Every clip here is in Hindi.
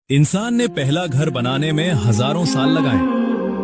इंसान ने पहला घर बनाने में हजारों साल लगाए,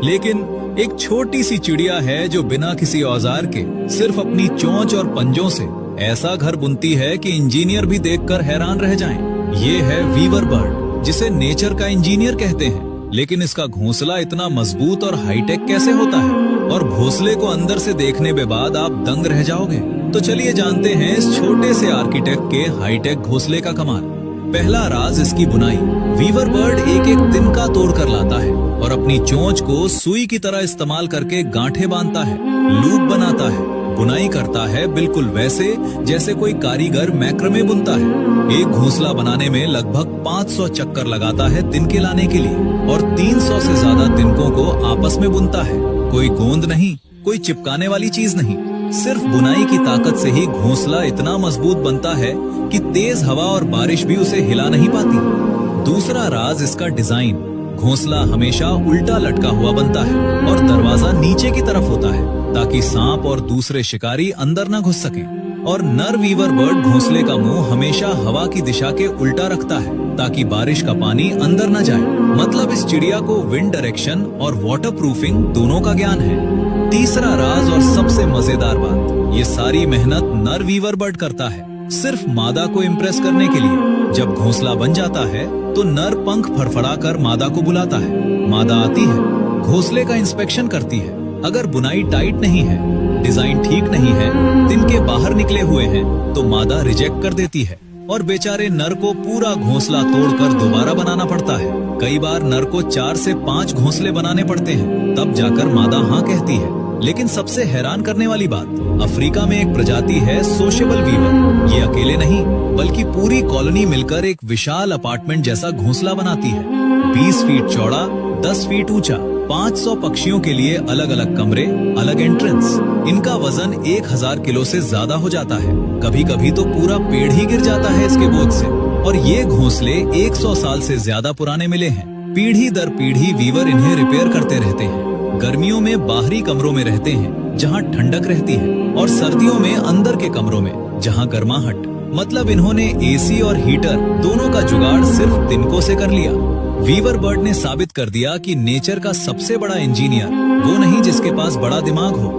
लेकिन एक छोटी सी चिड़िया है जो बिना किसी औजार के सिर्फ अपनी चोंच और पंजों से ऐसा घर बुनती है कि इंजीनियर भी देखकर हैरान रह जाएं। ये है वीवर बर्ड, जिसे नेचर का इंजीनियर कहते हैं। लेकिन इसका घोंसला इतना मजबूत और हाईटेक कैसे होता है, और घोंसले को अंदर से देखने के बाद आप दंग रह जाओगे। तो चलिए जानते हैं इस छोटे से आर्किटेक्ट के हाईटेक घोंसले का कमाल। पहला राज इसकी बुनाई। वीवर बर्ड एक एक तिनका तोड़ कर लाता है और अपनी चोंच को सुई की तरह इस्तेमाल करके गांठें बांधता है, लूप बनाता है, बुनाई करता है बिल्कुल वैसे जैसे कोई कारीगर मैक्रमे बुनता है। एक घोंसला बनाने में लगभग 500 चक्कर लगाता है तिनके लाने के लिए, और 300 से ज्यादा तिनकों को आपस में बुनता है। कोई गोंद नहीं, कोई चिपकाने वाली चीज नहीं, सिर्फ बुनाई की ताकत से ही घोंसला इतना मजबूत बनता है कि तेज हवा और बारिश भी उसे हिला नहीं पाती। दूसरा राज इसका डिजाइन। घोंसला हमेशा उल्टा लटका हुआ बनता है और दरवाजा नीचे की तरफ होता है ताकि सांप और दूसरे शिकारी अंदर न घुस सकें। और नर वीवर बर्ड घोंसले का मुंह हमेशा हवा की दिशा के उल्टा रखता है ताकि बारिश का पानी अंदर न जाए। मतलब इस चिड़िया को विंड डायरेक्शन और वाटर प्रूफिंग दोनों का ज्ञान है। तीसरा राज और सबसे मजेदार बात, ये सारी मेहनत नर वीवर बर्ड करता है सिर्फ मादा को इम्प्रेस करने के लिए। जब घोंसला बन जाता है तो नर पंख फड़फड़ाकर मादा को बुलाता है। मादा आती है, घोंसले का इंस्पेक्शन करती है। अगर बुनाई टाइट नहीं है, डिजाइन ठीक नहीं है, तिनके बाहर निकले हुए हैं, तो मादा रिजेक्ट कर देती है और बेचारे नर को पूरा घोंसला तोड़कर दोबारा बनाना पड़ता है। कई बार नर को 4 से 5 घोंसले बनाने पड़ते हैं, तब जाकर मादा हाँ कहती है। लेकिन सबसे हैरान करने वाली बात, अफ्रीका में एक प्रजाति है सोशेबल वीवर। ये अकेले नहीं बल्कि पूरी कॉलोनी मिलकर एक विशाल अपार्टमेंट जैसा घोंसला बनाती है। 20 फीट चौड़ा, 10 फीट ऊंचा, 500 पक्षियों के लिए अलग अलग कमरे, अलग एंट्रेंस। इनका वजन 1000 किलो से ज्यादा हो जाता है। कभी कभी तो पूरा पेड़ ही गिर जाता है इसके बोझ से। और ये घोंसले 100 साल से ज्यादा पुराने मिले हैं। पीढ़ी दर पीढ़ी वीवर इन्हें रिपेयर करते रहते हैं। गर्मियों में बाहरी कमरों में रहते हैं जहाँ ठंडक रहती है, और सर्दियों में अंदर के कमरों में जहाँ गर्माहट। मतलब इन्होंने एसी और हीटर दोनों का जुगाड़ सिर्फ तिनकों से कर लिया। वीवर बर्ड ने साबित कर दिया कि नेचर का सबसे बड़ा इंजीनियर वो नहीं जिसके पास बड़ा दिमाग हो,